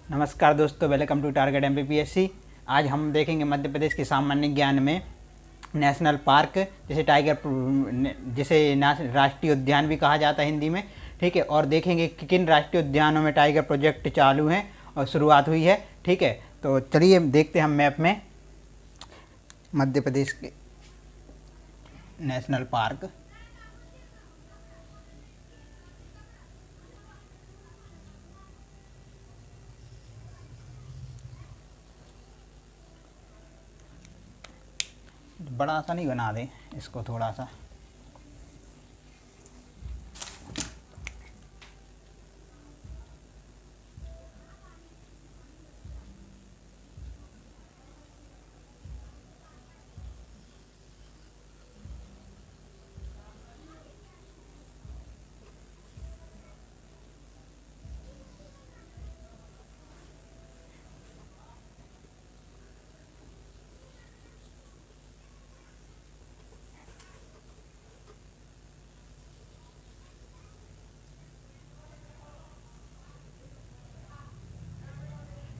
नमस्कार दोस्तों, welcome to target MPPSC. आज हम देखेंगे मध्य प्रदेश के सामान्य ज्ञान में नेशनल पार्क, जिसे राष्ट्रीय उद्यान भी कहा जाता है हिंदी में। ठीक है, और देखेंगे कि किन राष्ट्रीय उद्यानों में टाइगर प्रोजेक्ट चालू हैं और शुरुआत हुई है। ठीक है, तो चलिए देखते हैं हम मैप में मध्य प्रदेश के नेशनल पार्क। बड़ा सा नहीं बना दें इसको, थोड़ा सा।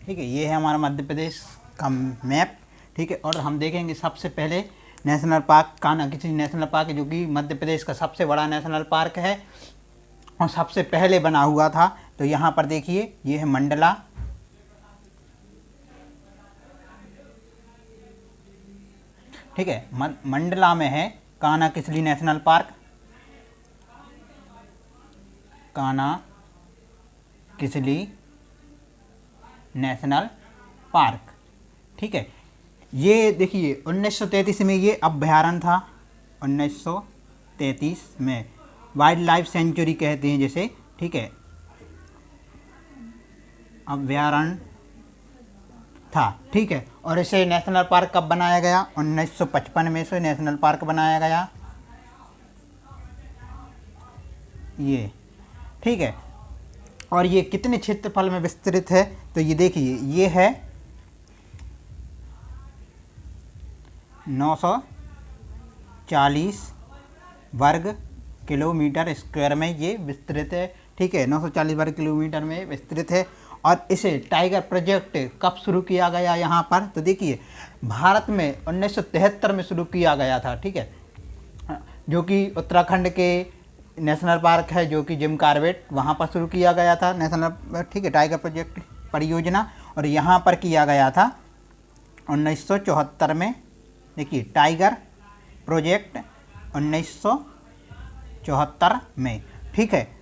ठीक है, ये है हमारा मध्य प्रदेश का मैप। ठीक है, और हम देखेंगे सबसे पहले national park Kanha Kisli national park है, जो कि मध्य प्रदेश का सबसे बड़ा नेशनल पार्क है और सबसे पहले बना हुआ था। तो यहाँ पर देखिए, ये है मंडला। ठीक है, मंडला में है Kanha Kisli national park. Kanha Kisli national park. ठीक है, ये देखिए 1933 में ये अभ्यारण्य था। 1933 में वाइल्ड लाइफ सेंचुरी कहते हैं जिसे। ठीक है, अभ्यारण्य था। ठीक है, और इसे नेशनल पार्क कब बनाया गया? 1955 में इसे नेशनल पार्क बनाया गया ये। ठीक है, और ये कितने क्षेत्रफल में विस्तृत है? तो ये देखिए, ये है 940 वर्ग किलोमीटर स्क्वायर में ये विस्तृत है। ठीक है, 940 वर्ग किलोमीटर में विस्तृत है। और इसे टाइगर प्रोजेक्ट कब शुरू किया गया यहाँ पर? तो देखिए, भारत में 1973 में शुरू किया गया था। ठीक है, जो कि उत्तराखंड के नेशनल पार्क है, जो कि जिम कॉर्बेट, वहाँ पर शुरू किया गया था नेशनल। ठीक है, टाइगर प्रोजेक्ट परियोजना। और यहाँ पर किया गया था 1974 में। देखिए, टाइगर प्रोजेक्ट 1974 में। ठीक है,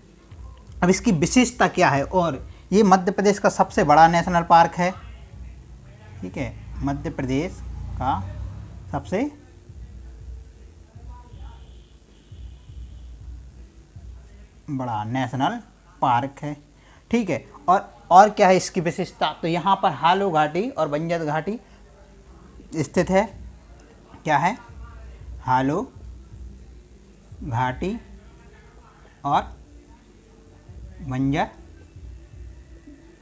अब इसकी विशेषता क्या है? और ये मध्य प्रदेश का सबसे बड़ा नेशनल पार्क है। ठीक है, मध्य प्रदेश का सबसे बड़ा नेशनल पार्क है। ठीक है, और क्या है इसकी विशेषता? तो यहाँ पर हालो घाटी और बंजर घाटी स्थित है। क्या है? हालो घाटी और बंजर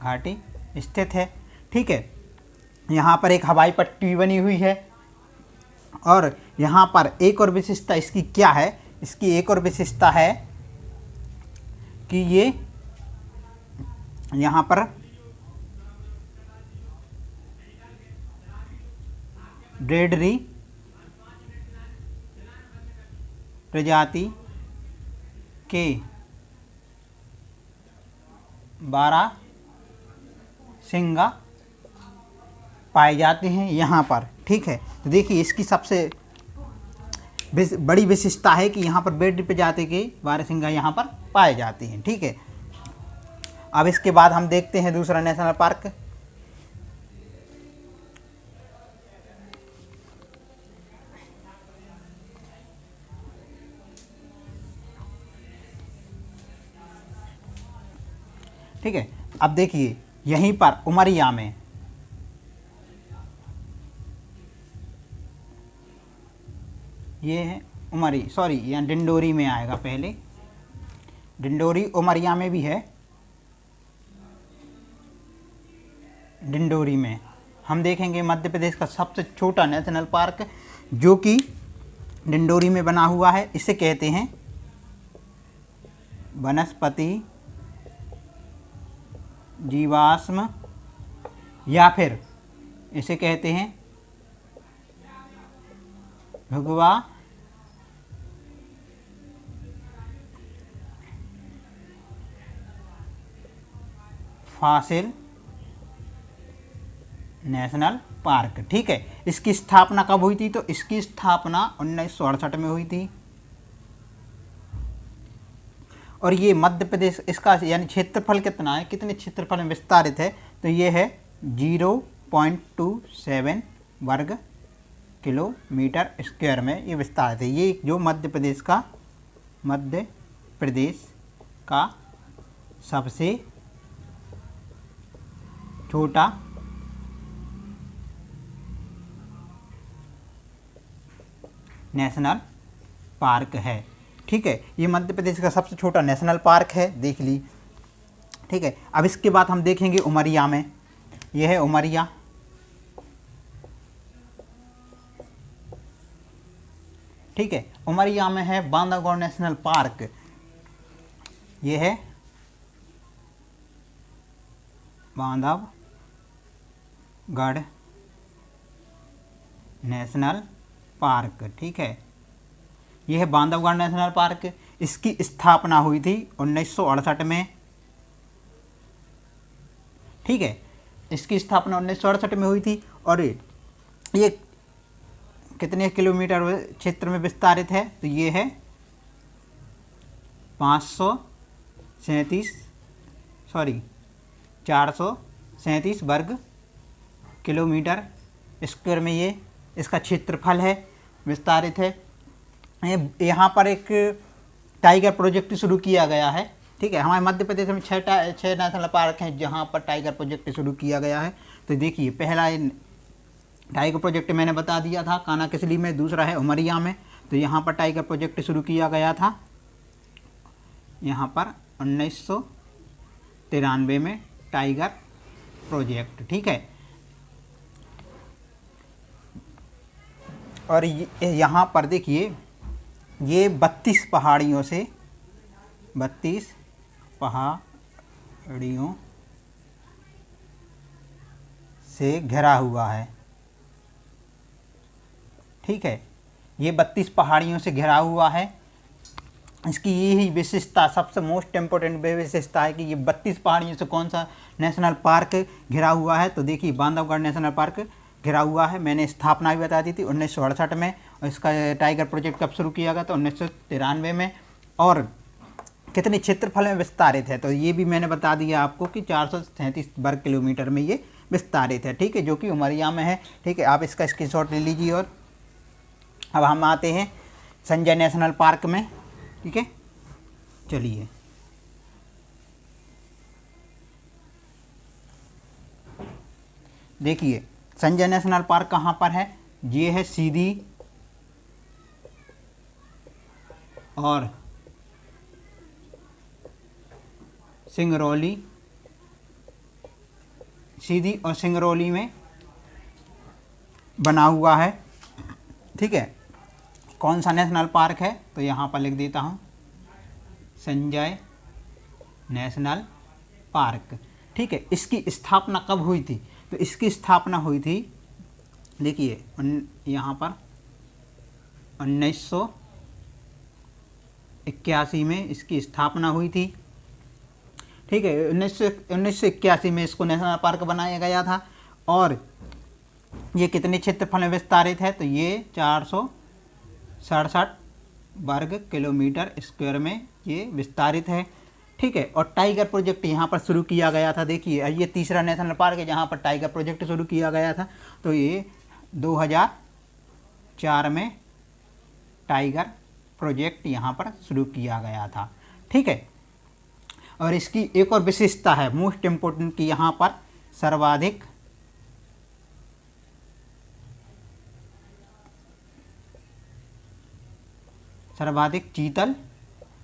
घाटी स्थित है। ठीक है, यहाँ पर एक हवाई पट्टी बनी हुई है। और यहाँ पर एक और विशेषता इसकी क्या है? इसकी एक और विशेषता है कि ये यहाँ पर ब्रेडरी प्रजाति के 12 सिंगा पाए जाते हैं यहाँ पर। ठीक है, तो देखिए, इसकी सबसे बड़ी विशेषता है कि यहाँ पर ब्रेडरी प्रजाति के 12 सिंगा यहाँ पर पाए जाते हैं। ठीक है, अब इसके बाद हम देखते हैं दूसरा नेशनल पार्क। ठीक है, अब देखिए, यहीं पर उमरिया में ये है यहाँ डिंडोरी में आएगा पहले। डिंडोरी उमरिया में भी है। डिंडोरी में हम देखेंगे मध्य प्रदेश का सबसे छोटा नेशनल पार्क, जो कि डिंडोरी में बना हुआ है। इसे कहते हैं वनस्पति जीवाश्म या फिर इसे कहते हैं भुगवा फॉसिल नेशनल पार्क। ठीक है, इसकी स्थापना कब हुई थी? तो इसकी स्थापना 1968 में हुई थी और ये मध्य प्रदेश, इसका यानी क्षेत्रफल कितना है, कितने क्षेत्रफल में विस्तारित है? तो ये है 0.27 वर्ग किलोमीटर स्क्वायर में ये विस्तारित है। ये जो मध्य प्रदेश का सबसे छोटा नेशनल पार्क है। ठीक है, ये मध्य प्रदेश का सबसे छोटा नेशनल पार्क है, देख ली। ठीक है, अब इसके बाद हम देखेंगे उमरिया में। यह है उमरिया। ठीक है, उमरिया में है बांधवगढ़ नेशनल पार्क। यह है बांधवगढ़ नेशनल पार्क। ठीक है, यह है बांधवगढ़ नेशनल पार्क। इसकी स्थापना हुई थी 1968 में। ठीक है, इसकी स्थापना 1968 में हुई थी और ये कितने किलोमीटर क्षेत्र में विस्तारित है? तो ये है 437 वर्ग किलोमीटर स्क्वायर में ये इसका क्षेत्रफल है, विस्तारित है। यहाँ पर एक टाइगर प्रोजेक्ट शुरू किया गया है। ठीक है, हमारे मध्य प्रदेश में 6 नेशनल पार्क हैं जहाँ पर टाइगर प्रोजेक्ट शुरू किया गया है। तो देखिए, पहला टाइगर प्रोजेक्ट मैंने बता दिया था कानाकिसली में, दूसरा है उमरिया में। तो यहाँ पर टाइगर प्रोजेक्ट शुरू किया गया था, यहाँ पर 1993 में टाइगर प्रोजेक्ट। ठीक है, और यहाँ पर देखिए, ये 32 पहाड़ियों से घिरा हुआ है। ठीक है, ये 32 पहाड़ियों से घिरा हुआ है। इसकी यही विशेषता, सबसे मोस्ट इम्पोर्टेंट विशेषता है कि ये 32 पहाड़ियों से कौन सा नेशनल पार्क घिरा हुआ है? तो देखिए, बांधवगढ़ नेशनल पार्क घिरा हुआ है। मैंने स्थापना भी बता दी थी 1968 में, और इसका टाइगर प्रोजेक्ट कब शुरू किया गया? तो 1993 में। और कितने क्षेत्रफल में विस्तारित है? तो ये भी मैंने बता दिया आपको कि 437 वर्ग किलोमीटर में ये विस्तारित है। ठीक है, जो कि उमरिया में है। ठीक है, आप इसका स्क्रीनशॉट ले लीजिए। और अब हम आते हैं संजय नेशनल पार्क में। ठीक है, चलिए। देखिए, संजय नेशनल पार्क कहाँ पर है? ये है सीधी और सिंगरौली, सीधी और सिंगरौली में बना हुआ है। ठीक है, कौन सा नेशनल पार्क है? तो यहाँ पर लिख देता हूँ, संजय नेशनल पार्क। ठीक है, इसकी स्थापना कब हुई थी? तो इसकी स्थापना हुई थी, देखिए, यहाँ पर 1981 में इसकी स्थापना हुई थी। ठीक है, 1981 में इसको नेशनल पार्क बनाया गया था। और ये कितने क्षेत्रफल में विस्तारित है? तो ये 467 वर्ग किलोमीटर स्क्वायर में ये विस्तारित है। ठीक है, और टाइगर प्रोजेक्ट यहाँ पर शुरू किया गया था। देखिए, ये तीसरा नेशनल पार्क है जहाँ पर टाइगर प्रोजेक्ट शुरू किया गया था। तो ये 2004 में टाइगर प्रोजेक्ट यहाँ पर शुरू किया गया था। ठीक है, और इसकी एक और विशेषता है मोस्ट इम्पोर्टेंट, कि यहाँ पर सर्वाधिक चीतल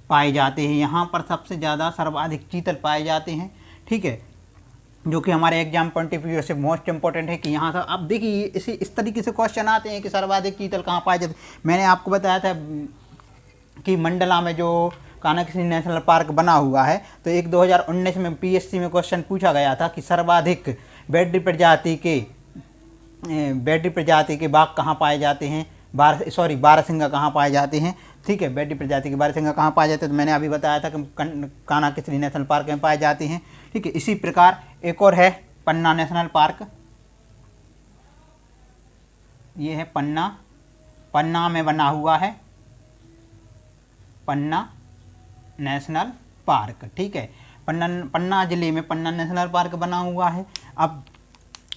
पाए जाते हैं। यहाँ पर सबसे ज़्यादा सर्वाधिक चीतल पाए जाते हैं। ठीक है, जो कि हमारे एग्जाम पॉइंट ऑफ व्यू से मोस्ट इंपॉर्टेंट है कि यहाँ से अब देखिए, इस तरीके से क्वेश्चन आते हैं कि सर्वाधिक चीतल कहाँ पाए जाते। मैंने आपको बताया था कि मंडला में जो कानाकिसली नेशनल पार्क बना हुआ है, तो एक 2019 में पीएससी में क्वेश्चन पूछा गया था कि सर्वाधिक बैटरी प्रजाति के बाघ कहाँ पाए जाते हैं, बारहसिंगा कहाँ पाए जाते हैं, ठीक है। बैटरी प्रजाति के बारहसिंगा कहाँ पाए जाते हैं, तो मैंने अभी बताया था कि कान्हा किसली नेशनल पार्क में पाए जाते हैं, ठीक है। इसी प्रकार एक और है पन्ना नेशनल पार्क, ये है पन्ना में बना हुआ है पन्ना नेशनल पार्क, ठीक है। पन्ना जिले में पन्ना नेशनल पार्क बना हुआ है। अब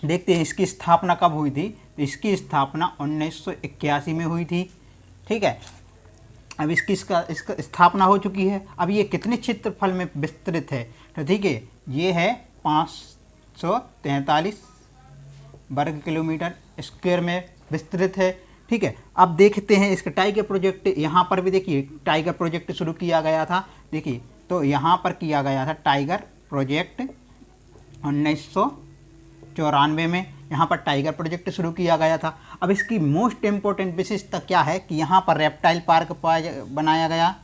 देखते हैं इसकी स्थापना कब हुई थी, तो इसकी स्थापना 1981 में हुई थी, ठीक है। अब इसका स्थापना हो चुकी है। अब ये कितने क्षेत्रफल में विस्तृत है, तो ठीक है, ये है 543 वर्ग किलोमीटर स्क्वायर में विस्तृत है, ठीक है। अब देखते हैं इसका टाइगर प्रोजेक्ट, यहाँ पर भी देखिए टाइगर प्रोजेक्ट शुरू किया गया था, देखिए तो यहाँ पर किया गया था टाइगर प्रोजेक्ट 1994 में, यहाँ पर टाइगर प्रोजेक्ट शुरू किया गया था। अब इसकी मोस्ट इम्पोर्टेंट विशेषता क्या है कि यहाँ पर रेप्टाइल पार्क बनाया गया,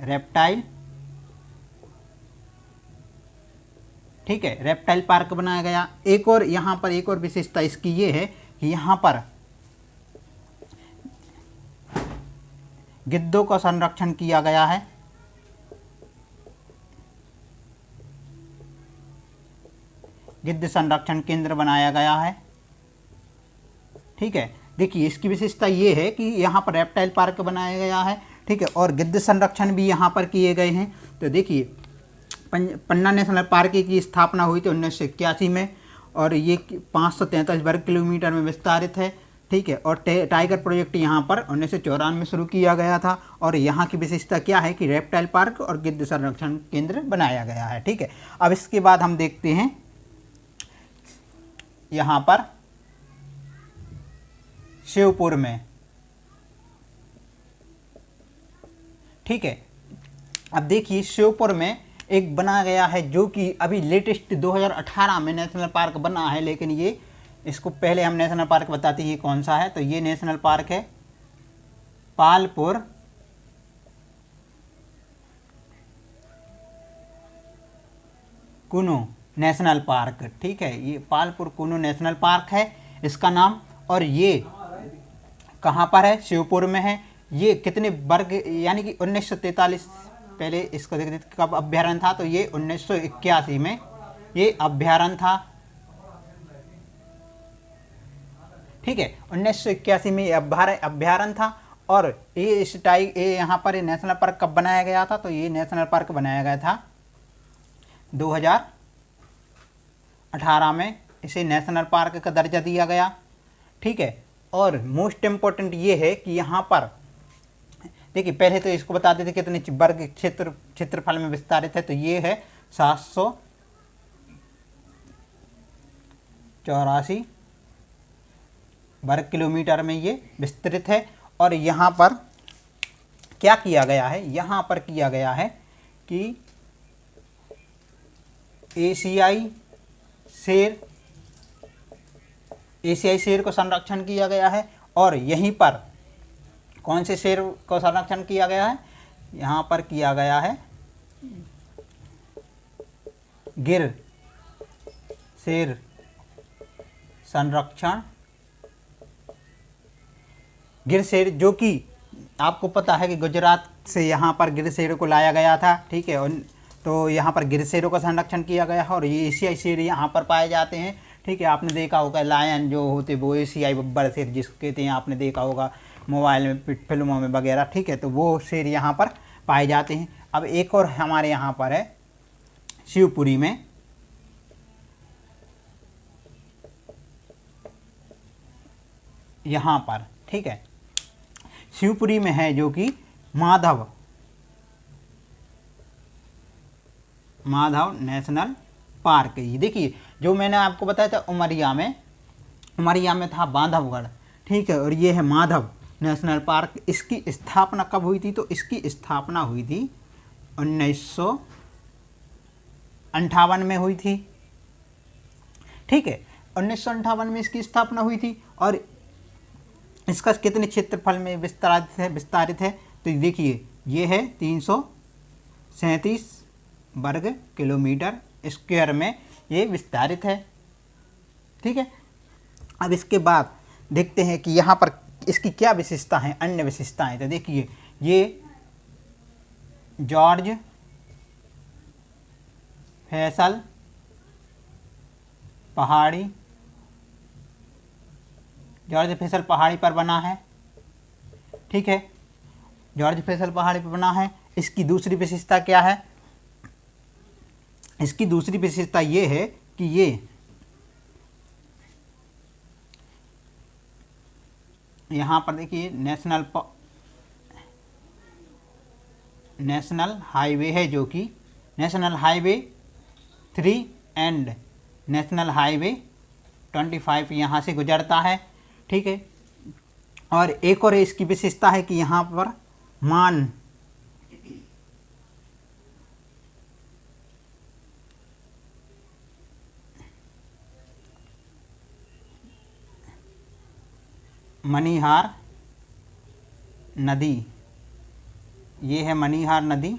रेप्टाइल, ठीक है, रेप्टाइल पार्क बनाया गया। एक और यहाँ पर एक और विशेषता इसकी ये है कि यहाँ पर गिद्धों का संरक्षण किया गया है, गिद्ध संरक्षण केंद्र बनाया गया है, ठीक है। देखिए इसकी विशेषता ये है कि यहाँ पर रेप्टाइल पार्क बनाया गया है, ठीक है, और गिद्ध संरक्षण भी यहाँ पर किए गए हैं। तो देखिए पन्ना नेशनल पार्क की स्थापना हुई थी 1981 में और ये 543 वर्ग किलोमीटर में विस्तारित है, ठीक है। और टाइगर प्रोजेक्ट यहाँ पर 1994 में शुरू किया गया था और यहाँ की विशेषता क्या है कि रेप्टाइल पार्क और गिद्ध संरक्षण केंद्र बनाया गया है, ठीक है। अब इसके बाद हम देखते हैं यहाँ पर शिवपुर में, ठीक है। अब देखिए शिवपुर में एक बना गया है जो कि अभी लेटेस्ट 2018 में नेशनल पार्क बना है, लेकिन ये इसको पहले हम नेशनल पार्क बताते हैं ये कौन सा है। तो ये नेशनल पार्क है पालपुर कुनो नेशनल पार्क, ठीक है। ये पालपुर कुनो नेशनल पार्क है इसका नाम, और ये कहाँ पर है, शिवपुर में है। ये कितने वर्ग, यानी कि 1943, पहले इसको देख देते कब अभ्यारण्य था, तो ये 1981 में ये अभ्यारण्य था, ठीक है। 1981 में ये अभ्यारण्य था। और ये यहाँ पर नेशनल पार्क कब बनाया गया था, तो ये नेशनल पार्क बनाया गया था 2018 में, इसे नेशनल पार्क का दर्जा दिया गया, ठीक है। और मोस्ट इम्पोर्टेंट ये है कि यहाँ पर देखिए पहले तो इसको बता देते कितने वर्ग क्षेत्रफल में विस्तारित है, तो ये है 784 वर्ग किलोमीटर में ये विस्तृत है। और यहाँ पर क्या किया गया है, यहाँ पर किया गया है कि एशियाई शेर को संरक्षण किया गया है। और यहीं पर कौन से शेर को संरक्षण किया गया है, यहाँ पर किया गया है गिर शेर संरक्षण, गिर शेर, जो कि आपको पता है कि गुजरात से यहाँ पर गिर शेर को लाया गया था, ठीक है। तो यहाँ पर गिर शेरों का संरक्षण किया गया है और ये एशियाई शेर यहाँ पर पाए जाते हैं, ठीक है। आपने देखा होगा लायन जो होते वो एशियाई बब्बर शेर जिसको कहते हैं, आपने देखा होगा मोबाइल में, फिल्मों में वगैरह, ठीक है। तो वो शेर यहाँ पर पाए जाते हैं। अब एक और हमारे यहाँ पर है शिवपुरी में, यहाँ पर, ठीक है, शिवपुरी में है जो कि माधव नेशनल पार्क। ये देखिए जो मैंने आपको बताया था उमरिया में था बांधवगढ़, ठीक है। और ये है माधव नेशनल पार्क। इसकी स्थापना कब हुई थी, तो इसकी स्थापना हुई थी 1958 में हुई थी, ठीक है। 1958 में इसकी स्थापना हुई थी। और इसका कितने क्षेत्रफल में विस्तारित है, तो देखिए ये है 337 वर्ग किलोमीटर स्क्वायर में ये विस्तारित है। ठीक है, अब इसके बाद देखते हैं कि यहाँ पर इसकी क्या विशेषता है, अन्य विशेषताएं। तो देखिए ये जॉर्ज फैसल पहाड़ी, जॉर्ज फैसल पहाड़ी पर बना है। ठीक है, जॉर्ज फैसल पहाड़ी पर बना है। इसकी दूसरी विशेषता क्या है? इसकी दूसरी विशेषता ये है कि ये यहाँ पर देखिए नेशनल हाईवे है, जो कि national highway 3 and national highway 25 यहाँ से गुजरता है। ठीक है, और एक और इसकी विशेषता है कि यहाँ पर मनीहार नदी, ये है मनीहार नदी।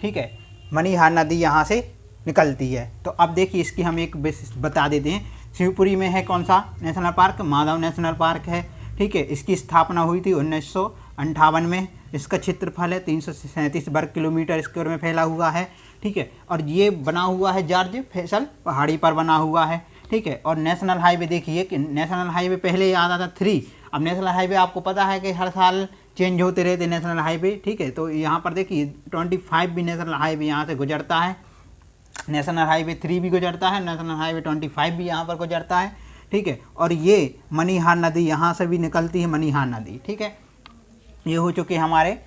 ठीक है, मनीहार नदी यहाँ से निकलती है। तो अब देखिए इसकी हम एक बता देते हैं। शिवपुरी में है कौन सा national park? Madhav national park है। ठीक है, इसकी स्थापना हुई थी 1958 में। इसका क्षेत्रफल है 337 वर्ग किलोमीटर स्क्वायर में फैला हुआ है। ठीक है, और ये बना हुआ है जॉर्ज फैसल पहाड़ी पर बना हुआ है। ठीक है, और नेशनल हाईवे देखिए कि नेशनल हाईवे पहले याद आता था 3, अब नेशनल हाईवे आपको पता है कि हर साल चेंज होते रहते नेशनल हाईवे। ठीक है, तो यहाँ पर देखिए 25 भी नेशनल हाईवे यहाँ से गुजरता है, नेशनल हाईवे 3 भी गुजरता है, नेशनल हाईवे 25 भी यहाँ पर गुजरता है। ठीक है, और ये मनीहार नदी यहाँ से भी निकलती है, मनीहार नदी। ठीक है, ये हो चुके हमारे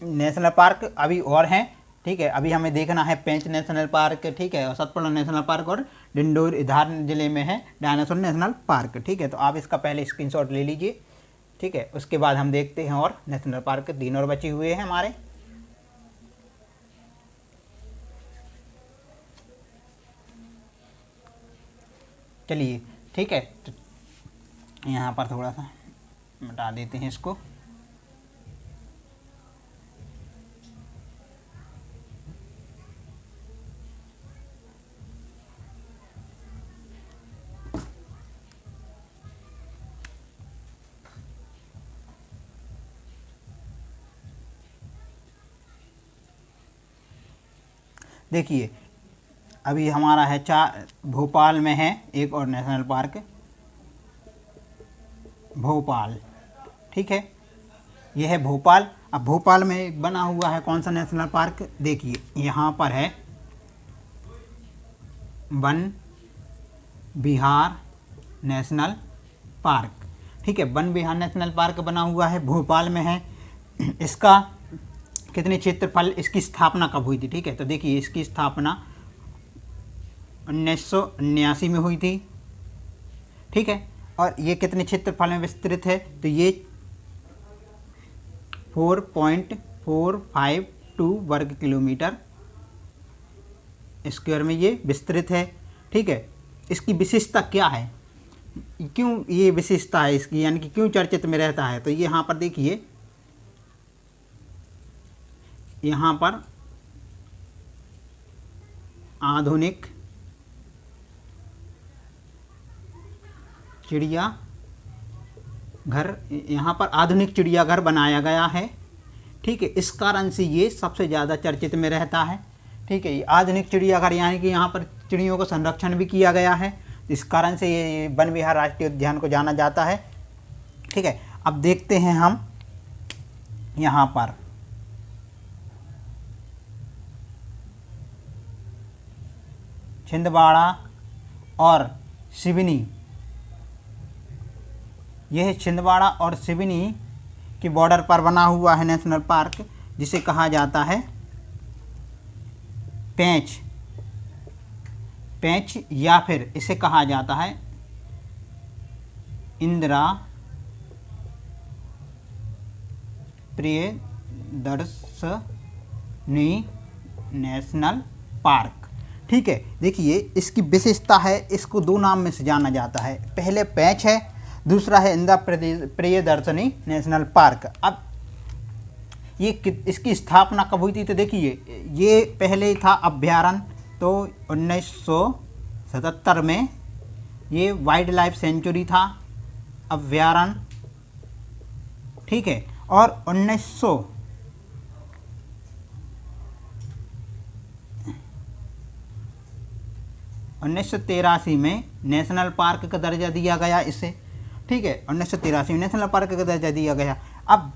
नेशनल पार्क। अभी और हैं। ठीक है, अभी हमें देखना है पेंच नेशनल पार्क। ठीक है, और सतपुड़ा नेशनल पार्क और डिंडोर इधार जिले में है डायनासोर नेशनल पार्क। ठीक है, तो आप इसका पहले स्क्रीनशॉट ले लीजिए। ठीक है, उसके बाद हम देखते हैं और नेशनल पार्क 3 और बचे हुए हैं हमारे। चलिए, ठीक है, तो यहाँ पर थोड़ा सा मिटा देते हैं इसको। देखिए अभी हमारा है 4, भोपाल में है एक और नेशनल पार्क, भोपाल। ठीक है, यह है भोपाल। अब भोपाल में एक बना हुआ है कौन सा नेशनल पार्क? देखिए यहाँ पर है वन विहार नेशनल पार्क। ठीक है, वन विहार नेशनल पार्क बना हुआ है, भोपाल में है। इसका कितने क्षेत्रफल, इसकी स्थापना कब हुई थी? ठीक है, तो देखिए इसकी स्थापना 1979 में हुई थी। ठीक है, और ये कितने क्षेत्रफल में विस्तृत है? तो ये 4.452 वर्ग किलोमीटर स्क्वायर में ये विस्तृत है। ठीक है, इसकी विशेषता क्या है, क्यों ये विशेषता है इसकी, यानी कि क्यों चर्चित में रहता है? तो ये यहाँ पर देखिए, यहाँ पर आधुनिक चिड़ियाघर, यहाँ पर आधुनिक चिड़ियाघर बनाया गया है। ठीक है, इस कारण से ये सबसे ज़्यादा चर्चित में रहता है। ठीक है, ये आधुनिक चिड़ियाघर यानी कि यहाँ पर चिड़ियों का संरक्षण भी किया गया है, इस कारण से ये वन विहार राष्ट्रीय उद्यान को जाना जाता है। ठीक है, अब देखते हैं हम यहाँ पर छिंदवाड़ा और सिवनी। यह छिंदवाड़ा और सिवनी के बॉर्डर पर बना हुआ है नेशनल पार्क, जिसे कहा जाता है पेंच या फिर इसे कहा जाता है इंदिरा प्रियदर्शनी नेशनल पार्क। ठीक है, देखिए इसकी विशेषता है, इसको 2 नाम में से जाना जाता है। पहले पेंच है, दूसरा है इंदिरा प्रियदर्शनी नेशनल पार्क। अब इसकी स्थापना कब हुई थी? तो देखिए ये पहले था अभ्यारण्य, तो 1977 में ये वाइल्ड लाइफ सेंचुरी था, अभ्यारण्य, ठीक है। और 1983 में नेशनल पार्क का दर्जा दिया गया इसे, ठीक है। 1983 में नेशनल पार्क का दर्जा दिया गया। अब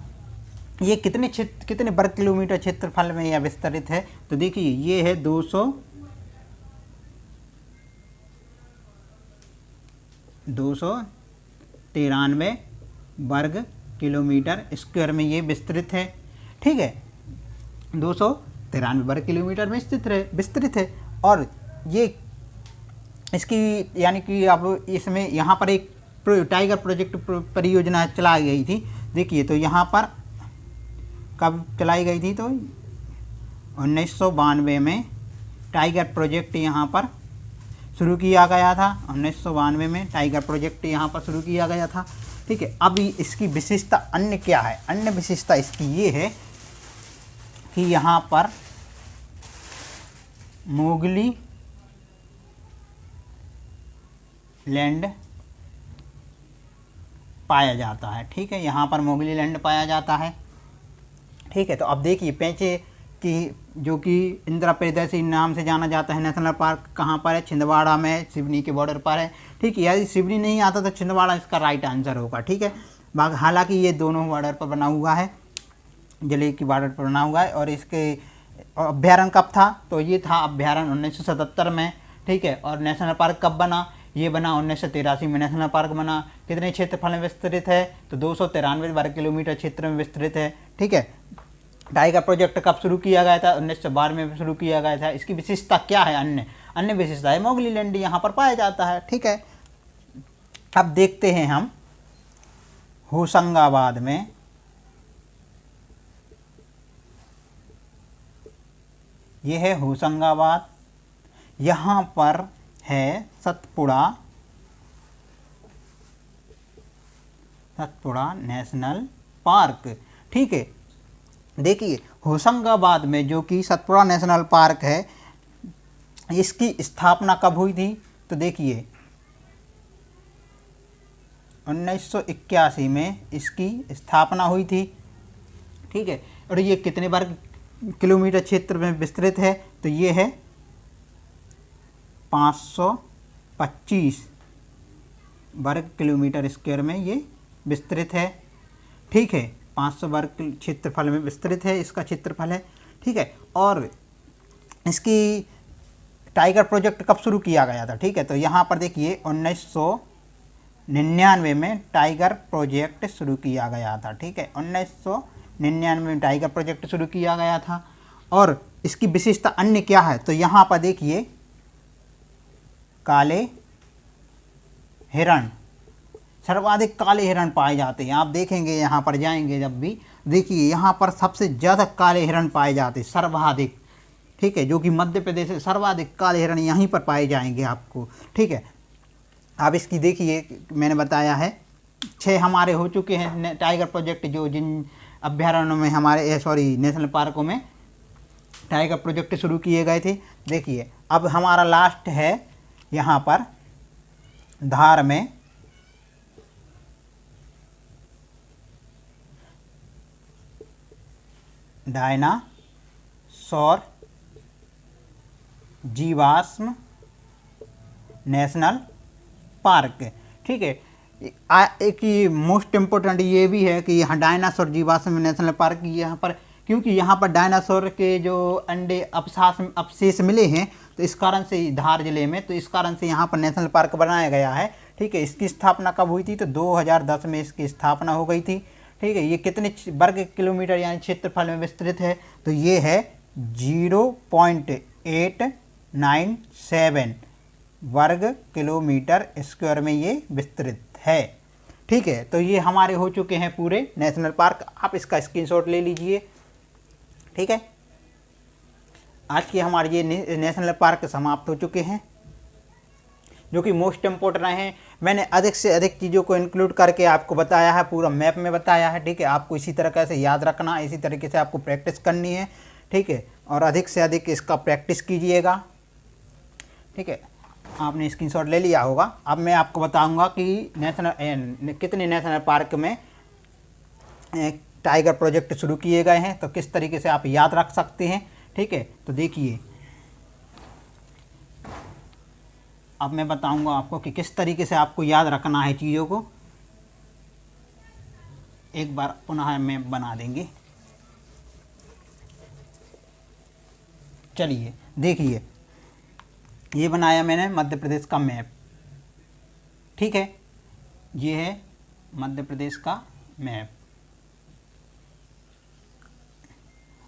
ये कितने वर्ग किलोमीटर क्षेत्रफल में यह विस्तरित है? तो देखिए ये है 293 वर्ग किलोमीटर स्क्वायर में ये विस्तृत है, ठीक है। 293 वर्ग किलोमीटर में विस्तृत है। और ये इसकी यानी कि अब इसमें यहाँ पर एक टाइगर प्रोजेक्ट परियोजना चलाई गई थी। देखिए तो यहाँ पर कब चलाई गई थी? तो 1992 में टाइगर प्रोजेक्ट यहाँ पर शुरू किया गया था। 1992 में टाइगर प्रोजेक्ट यहाँ पर शुरू किया गया था, ठीक है। अब इसकी विशेषता अन्य क्या है? अन्य विशेषता इसकी ये है कि यहाँ पर मोगली लैंड पाया जाता है, ठीक है। यहाँ पर मोगली लैंड पाया जाता है, ठीक है। तो अब देखिए पेंचे की जो कि इंदिरा प्रियदर्शी नाम से जाना जाता है नेशनल पार्क कहाँ पर है? छिंदवाड़ा में, सिवनी के बॉर्डर पर है, ठीक है। यदि सिवनी नहीं आता तो छिंदवाड़ा इसका राइट आंसर होगा, ठीक है। हालांकि ये दोनों बॉर्डर पर बना हुआ है, जिले की बॉर्डर पर बना हुआ है। और इसके अभ्यारण्य कब था? तो ये था अभ्यारण्य 1977 में, ठीक है। और नेशनल पार्क कब बना? ये बना 1983 में नेशनल पार्क बना। कितने क्षेत्रफल में विस्तृत है? तो 293 वर्ग किलोमीटर क्षेत्र में विस्तृत है, ठीक है। टाइगर प्रोजेक्ट कब शुरू किया गया था? 1912 में शुरू किया गया था। इसकी विशेषता क्या है? अन्य विशेषता है मोगली लैंड यहाँ पर पाया जाता है, ठीक है। अब देखते हैं हम होशंगाबाद में, यह है होशंगाबाद, यहाँ पर है सतपुड़ा नेशनल पार्क, ठीक है। देखिए होशंगाबाद में जो कि सतपुड़ा नेशनल पार्क है, इसकी स्थापना कब हुई थी? तो देखिए 1981 में इसकी स्थापना हुई थी, ठीक है। और ये कितने वर्ग किलोमीटर क्षेत्र में विस्तृत है? तो ये है 525 वर्ग किलोमीटर स्क्वायर में ये विस्तृत है, ठीक है। 500 वर्ग क्षेत्रफल में विस्तृत है इसका क्षेत्रफल है, ठीक है। और इसकी टाइगर प्रोजेक्ट कब शुरू किया गया था? ठीक है, तो यहाँ पर देखिए 1999 में टाइगर प्रोजेक्ट शुरू किया गया था, ठीक है। 1999 में टाइगर प्रोजेक्ट शुरू किया गया था। और इसकी विशेषता अन्य क्या है? तो यहाँ पर देखिए काले हिरण, सर्वाधिक काले हिरण पाए जाते हैं। आप देखेंगे यहाँ पर जाएंगे जब भी, देखिए यहाँ पर सबसे ज़्यादा काले हिरण पाए जाते हैं, सर्वाधिक, ठीक है। जो कि मध्य प्रदेश से सर्वाधिक काले हिरण यहीं पर पाए जाएंगे आपको, ठीक है। अब इसकी देखिए मैंने बताया है 6 हमारे हो चुके हैं टाइगर प्रोजेक्ट, जो जिन अभ्यारण्यों में हमारे नेशनल पार्कों में टाइगर प्रोजेक्ट शुरू किए गए थे। देखिए अब हमारा लास्ट है यहाँ पर धार में, डायनासोर जीवाश्म नेशनल पार्क, ठीक है। एक ये मोस्ट इम्पोर्टेंट ये भी है कि यहाँ डायनासोर जीवाश्म नेशनल पार्क यहाँ पर, क्योंकि यहाँ पर डायनासोर के जो अंडे अवशेष मिले हैं, तो इस कारण से धार जिले में, तो इस कारण से यहाँ पर नेशनल पार्क बनाया गया है, ठीक है। इसकी स्थापना कब हुई थी? तो 2010 में इसकी स्थापना हो गई थी, ठीक है। ये कितने वर्ग किलोमीटर यानी क्षेत्रफल में विस्तृत है? तो ये है 0.897 वर्ग किलोमीटर स्क्वायर में ये विस्तृत है, ठीक है। तो ये हमारे हो चुके हैं पूरे नेशनल पार्क। आप इसका स्क्रीनशॉट ले लीजिए, ठीक है। आज के हमारे ये नेशनल पार्क समाप्त हो चुके हैं। जो कि मोस्ट इम्पोर्टेंट हैं। मैंने अधिक से अधिक चीज़ों को इंक्लूड करके आपको बताया है, पूरा मैप में बताया है, ठीक है। आपको इसी तरीके से याद रखना, इसी तरीके से आपको प्रैक्टिस करनी है, ठीक है। और अधिक से अधिक इसका प्रैक्टिस कीजिएगा, ठीक है। आपने स्क्रीनशॉट ले लिया होगा। अब मैं आपको बताऊंगा कि कितने नेशनल पार्क में टाइगर प्रोजेक्ट शुरू किए गए हैं, तो किस तरीके से आप याद रख सकते हैं, ठीक है। तो देखिए, अब मैं बताऊंगा आपको कि किस तरीके से आपको याद रखना है चीज़ों को। एक बार पुनः मैप बना देंगे। चलिए देखिए, ये बनाया मैंने मध्य प्रदेश का मैप, ठीक है। ये है मध्य प्रदेश का मैप।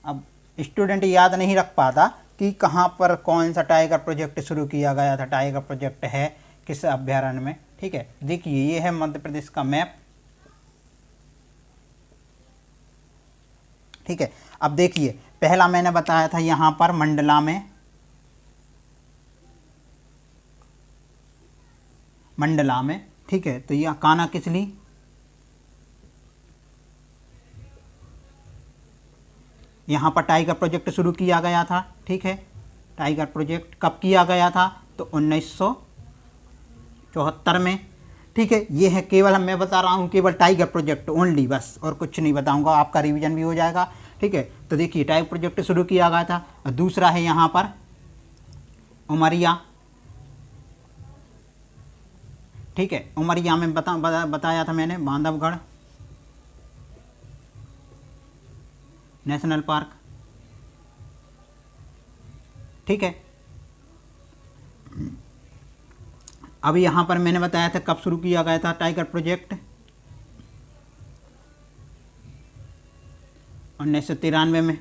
अब स्टूडेंट याद नहीं रख पाता कि कहाँ पर कौन सा टाइगर प्रोजेक्ट शुरू किया गया था, टाइगर प्रोजेक्ट है किस अभ्यारण्य में, ठीक है। देखिए, ये है मध्य प्रदेश का मैप, ठीक है। अब देखिए, पहला मैंने बताया था यहाँ पर मंडला में, ठीक है। तो यह कानाकिसली, यहाँ पर टाइगर प्रोजेक्ट शुरू किया गया था, ठीक है। टाइगर प्रोजेक्ट कब किया गया था, तो 1974 में, ठीक है। ये है केवल मैं बता रहा हूँ केवल टाइगर प्रोजेक्ट ओनली, बस, और कुछ नहीं बताऊँगा, आपका रिवीजन भी हो जाएगा, ठीक है। तो देखिए, टाइगर प्रोजेक्ट शुरू किया गया था। और दूसरा है यहाँ पर उमरिया, ठीक है। उमरिया में बताया था मैंने बांधवगढ़ नेशनल पार्क, ठीक है। अब यहाँ पर मैंने बताया था कब शुरू किया गया था टाइगर प्रोजेक्ट, 1993 में।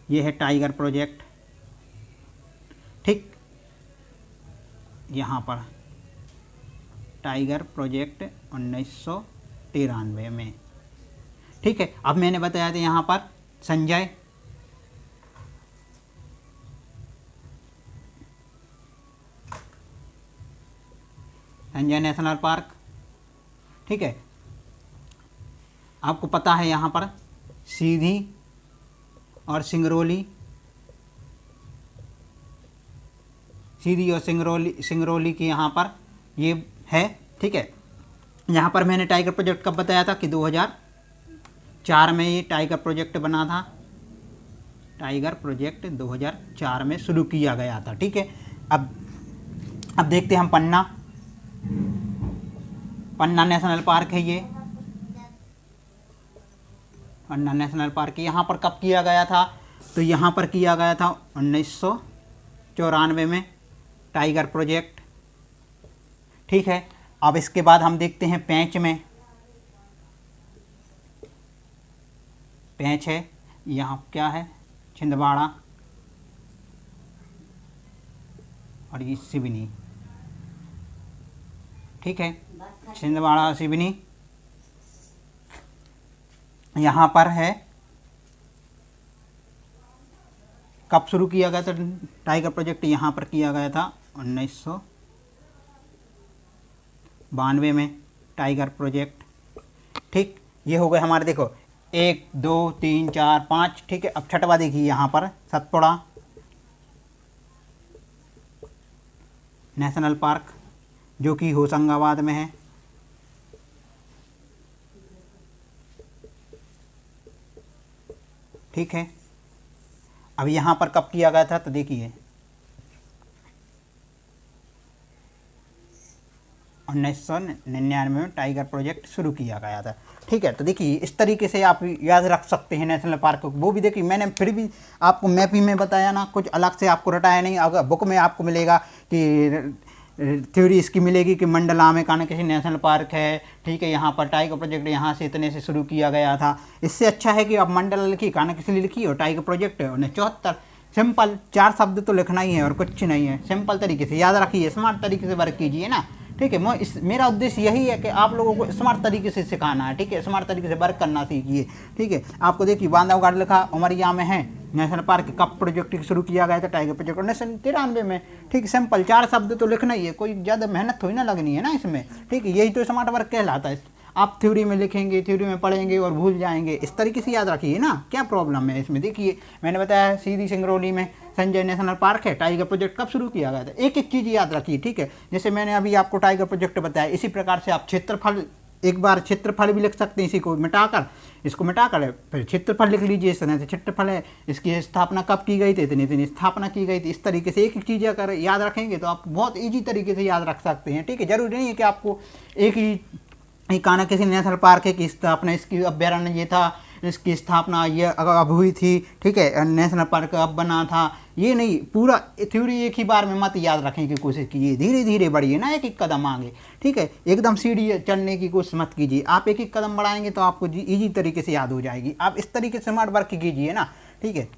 ये है टाइगर प्रोजेक्ट, ठीक। यहाँ पर टाइगर प्रोजेक्ट 1993 में, ठीक है। अब मैंने बताया था यहाँ पर संजय नेशनल पार्क, ठीक है। आपको पता है यहाँ पर सीधी और सिंगरौली, सिंगरौली की यहाँ पर ये है, ठीक है। यहाँ पर मैंने टाइगर प्रोजेक्ट कब बताया था कि 2004 में ये टाइगर प्रोजेक्ट बना था। टाइगर प्रोजेक्ट 2004 में शुरू किया गया था, ठीक है। अब देखते हैं हम पन्ना नेशनल पार्क है ये। पन्ना नेशनल पार्क यहाँ पर कब किया गया था, तो यहाँ पर किया गया था 1994 में टाइगर प्रोजेक्ट, ठीक है। अब इसके बाद हम देखते हैं पेंच में। पेंच है यहाँ, क्या है, छिंदवाड़ा और ये सिवनी, ठीक है। छिंदवाड़ा सिवनी यहाँ पर है। कब शुरू किया गया था टाइगर प्रोजेक्ट, यहाँ पर किया गया था 1992 में टाइगर प्रोजेक्ट, ठीक। ये हो गए हमारे, देखो 1 2 3 4 5, ठीक है। अब छठवा देखिए यहाँ पर सतपुड़ा नेशनल पार्क, जो कि होशंगाबाद में है, ठीक है। अब यहाँ पर कब किया गया था, तो देखिए 1999 में टाइगर प्रोजेक्ट शुरू किया गया था, ठीक है। तो देखिए, इस तरीके से आप याद रख सकते हैं नेशनल पार्क को। वो भी देखिए, मैंने फिर भी आपको मैप ही में बताया ना, कुछ अलग से आपको रटाया नहीं। अगर बुक में आपको मिलेगा कि थ्योरी इसकी मिलेगी कि मंडला में कानाकिसी नेशनल पार्क है, ठीक है। यहाँ पर टाइगर प्रोजेक्ट यहाँ से इतने से शुरू किया गया था। इससे अच्छा है कि आप मंडला लिखिए, कानाकिसी लिखिए और टाइगर प्रोजेक्ट 1974, सिंपल 4 शब्द तो लिखना ही है और कुछ नहीं है। सिंपल तरीके से याद रखिए, स्मार्ट तरीके से वर्क कीजिए ना, ठीक है। मेरा उद्देश्य यही है कि आप लोगों को स्मार्ट तरीके से सिखाना है, ठीक है। स्मार्ट तरीके से वर्क करना सीखिए, ठीक है। आपको देखिए बांधवगढ़ लिखा उमरिया में है, नेशनल पार्क कब प्रोजेक्ट शुरू किया गया था, टाइगर प्रोजेक्ट 1993 में। ठीक, सिंपल 4 शब्द तो लिखना ही है, कोई ज़्यादा मेहनत थोड़ी ना लगनी है ना इसमें। ठीक है, यही तो स्मार्ट वर्क कहलाता है। आप थ्योरी में लिखेंगे, थ्योरी में पढ़ेंगे और भूल जाएंगे, इस तरीके से याद रखिए ना, क्या प्रॉब्लम है इसमें। देखिए मैंने बताया सीधी सिंगरौली में संजय नेशनल पार्क है, टाइगर प्रोजेक्ट कब शुरू किया गया था, एक एक चीज़ याद रखिए। ठीक है, जैसे मैंने अभी आपको टाइगर प्रोजेक्ट बताया, इसी प्रकार से आप क्षेत्रफल, एक बार क्षेत्रफल भी लिख सकते हैं, इसी को मिटाकर, इसको मिटाकर फिर क्षेत्रफल लिख लीजिए। इस तरह से क्षेत्रफल है, इसकी स्थापना कब की गई थी, इतनी इतनी स्थापना की गई थी। इस तरीके से एक एक चीज़ अगर याद रखेंगे तो आप बहुत ईजी तरीके से याद रख सकते हैं। ठीक है, जरूरी नहीं है कि आपको एक ही कान्हा किसी नेशनल पार्क है की स्थापना, इसकी अभ्यारण्य ये था, इसकी स्थापना ये अब हुई थी। ठीक है, नेशनल पार्क अब बना था, ये नहीं, पूरा थ्योरी एक ही बार में मत याद रखने की कोशिश कीजिए, धीरे धीरे बढ़िए ना, एक एक कदम आगे। ठीक है, एकदम सीढ़ी चढ़ने की कोशिश मत कीजिए, आप एक एक कदम बढ़ाएंगे तो आपको ईजी तरीके से याद हो जाएगी। आप इस तरीके से स्मार्ट वर्क कीजिए ना। ठीक है,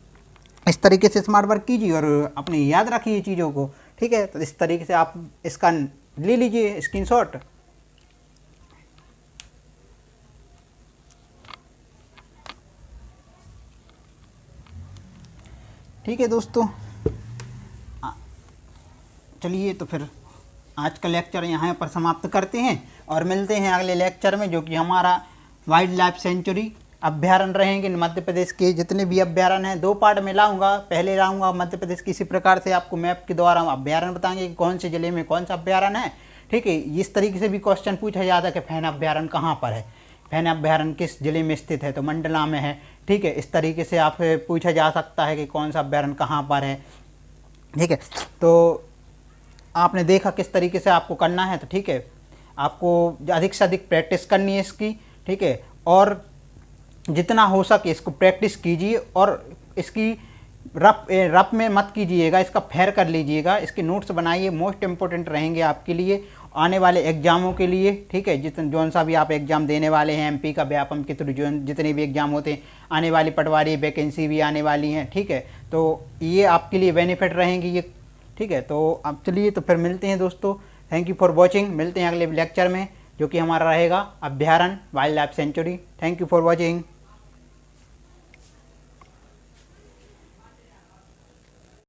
इस तरीके से स्मार्ट वर्क कीजिए और अपने याद रखिए चीज़ों को। ठीक है, तो इस तरीके से आप इसका ले लीजिए स्क्रीनशॉट। ठीक है दोस्तों, चलिए तो फिर आज का लेक्चर यहाँ पर समाप्त करते हैं और मिलते हैं अगले लेक्चर में, जो कि हमारा वाइल्ड लाइफ सेंचुरी अभ्यारण्य रहेंगे। मध्य प्रदेश के जितने भी अभ्यारण्य हैं 2 पार्ट में लाऊंगा। पहले लाऊंगा मध्य प्रदेश की, इसी प्रकार से आपको मैप के द्वारा हम अभ्यारण्य बताएंगे कि कौन से ज़िले में कौन सा अभ्यारण्य है। ठीक है, इस तरीके से भी क्वेश्चन पूछा जाता है कि फैन अभ्यारण्य कहाँ पर है, फैन अभ्यारण्य किस जिले में स्थित है, तो मंडला में है। ठीक है, इस तरीके से आप पूछा जा सकता है कि कौन सा अभ्यारण्य कहाँ पर है। ठीक है, तो आपने देखा किस तरीके से आपको करना है। तो ठीक है, आपको अधिक से अधिक प्रैक्टिस करनी है इसकी। ठीक है, और जितना हो सके इसको प्रैक्टिस कीजिए और इसकी रफ में मत कीजिएगा, इसका फेर कर लीजिएगा, इसके नोट्स बनाइए, मोस्ट इंपॉर्टेंट रहेंगे आपके लिए आने वाले एग्जामों के लिए। ठीक है, जौन सा भी आप एग्ज़ाम देने वाले हैं, एमपी का, व्यापम के थ्रू जितने भी एग्ज़ाम होते हैं, आने वाली पटवारी वैकेंसी भी आने वाली हैं। ठीक है, तो ये आपके लिए बेनिफिट रहेंगी ये। ठीक है, तो अब चलिए तो फिर मिलते हैं दोस्तों। Thank you for watching. मिलते हैं अगले लेक्चर में, जो कि हमारा रहेगा अभ्यारण्य wild life sanctuary. Thank you for watching.